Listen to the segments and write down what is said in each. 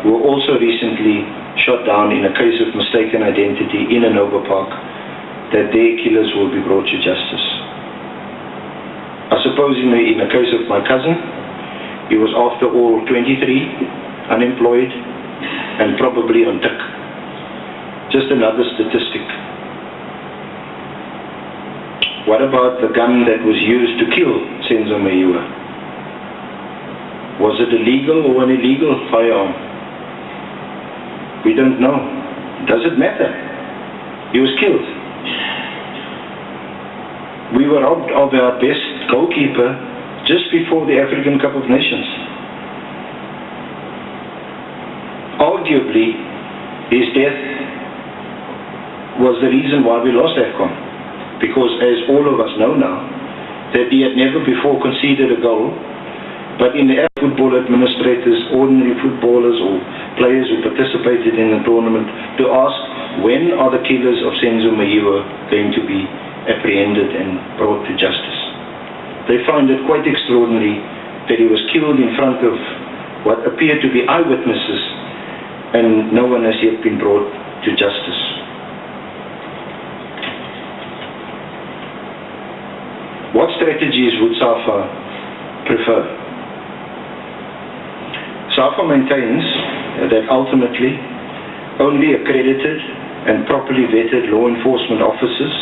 were also recently shot down in a case of mistaken identity in a Nova Park, that their killers will be brought to justice. I suppose in the case of my cousin, he was after all 23, unemployed, and probably on Tac. Just another statistic. What about the gun that was used to kill Senzo Mayiwa? Was it a legal or an illegal firearm? We don't know. Does it matter? He was killed. We were robbed of our best goalkeeper just before the African Cup of Nations. Arguably, his death was the reason why we lost AFCON, because as all of us know now, that he had never before conceded a goal, but in the football administrators, ordinary footballers or players who participated in the tournament, to ask when are the killers of Senzo Mayiwa going to be apprehended and brought to justice. They found it quite extraordinary that he was killed in front of what appeared to be eyewitnesses, and no one has yet been brought to justice. What strategies would SAFA prefer? SAFA maintains that ultimately only accredited and properly vetted law enforcement officers,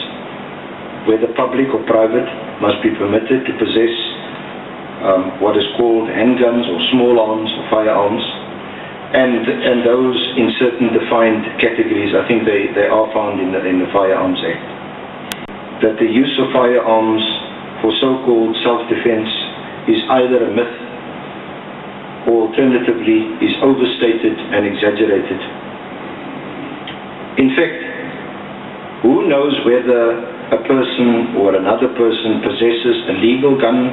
whether public or private, must be permitted to possess what is called handguns or small arms or firearms, and those in certain defined categories. I think they are found in the Firearms Act. That the use of firearms for so-called self-defense is either a myth or alternatively is overstated and exaggerated. In fact, who knows whether a person or another person possesses a legal gun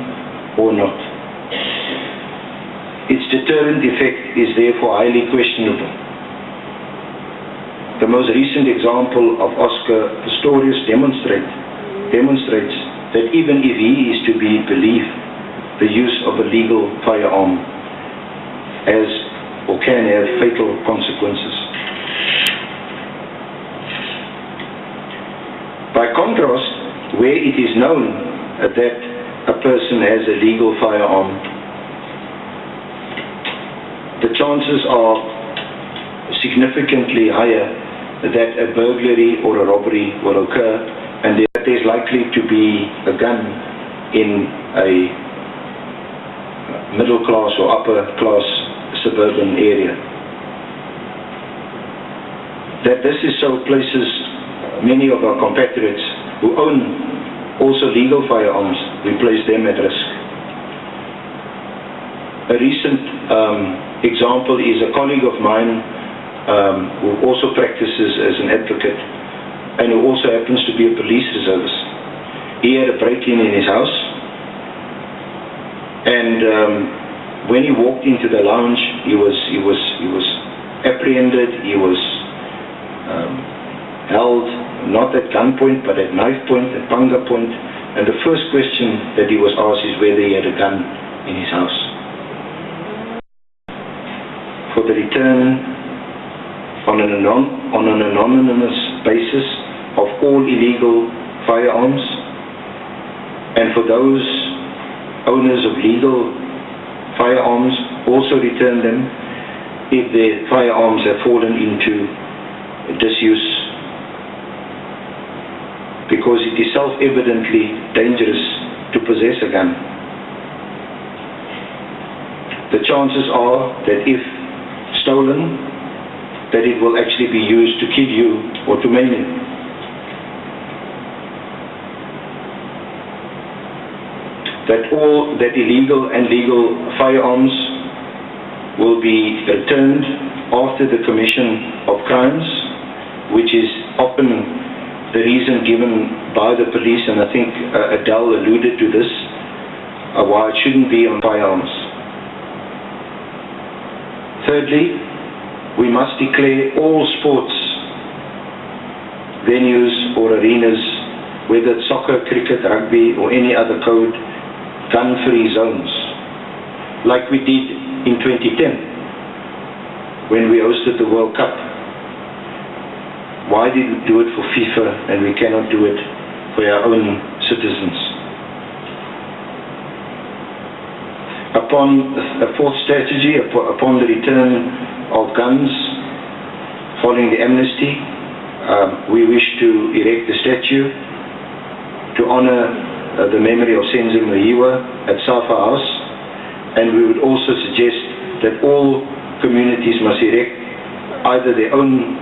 or not? Its deterrent effect is therefore highly questionable. The most recent example of Oscar Pistorius demonstrates that even if he is to be believed, the use of a legal firearm has or can have fatal consequences. By contrast, where it is known that a person has a legal firearm, the chances are significantly higher that a burglary or a robbery will occur, and that there's likely to be a gun in a middle class or upper class suburban area. That this is so places many of our compatriots who own also legal firearms, we place them at risk. A recent example is a colleague of mine who also practices as an advocate and who also happens to be a police reservist. He had a break-in his house, and when he walked into the lounge, he was apprehended. He was held not at gunpoint but at knife point, at panga point, and the first question that he was asked is whether he had a gun in his house. For the return on an anonymous basis of all illegal firearms, and for those owners of legal firearms also return them if their firearms have fallen into disuse, because it is self-evidently dangerous to possess a gun. The chances are that if stolen, that it will actually be used to kill you or to maim you. That illegal and legal firearms will be returned after the commission of crimes, which is often the reason given by the police, and I think Adele alluded to this, why it shouldn't be on firearms. Thirdly, we must declare all sports venues or arenas, whether it's soccer, cricket, rugby, or any other code, gun-free zones, like we did in 2010. when we hosted the World Cup. Why did we do it for FIFA and we cannot do it for our own citizens? Upon a fourth strategy, upon the return of guns following the amnesty, we wish to erect a statue to honor the memory of Senzo Mahiwa at SAFA House, and we would also suggest that all communities must erect either their own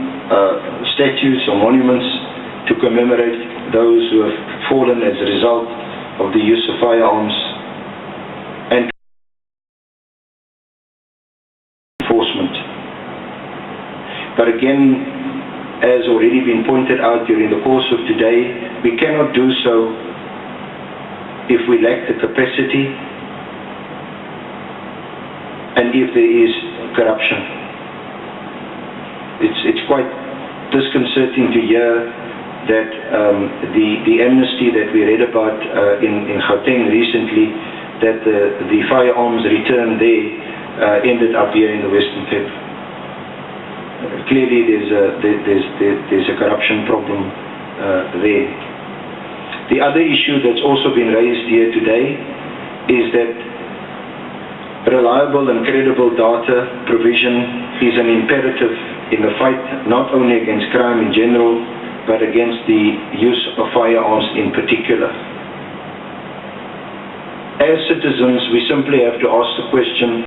statues or monuments to commemorate those who have fallen as a result of the use of firearms and enforcement. But again, as already been pointed out during the course of today, we cannot do so if we lack the capacity and if there is corruption. It's quite disconcerting to hear that the amnesty that we read about in Gauteng recently, that the firearms return there ended up here in the Western Cape. Clearly there's a corruption problem there. The other issue that's also been raised here today is that reliable and credible data provision is an imperative in the fight not only against crime in general, but against the use of firearms in particular. As citizens, we simply have to ask the question,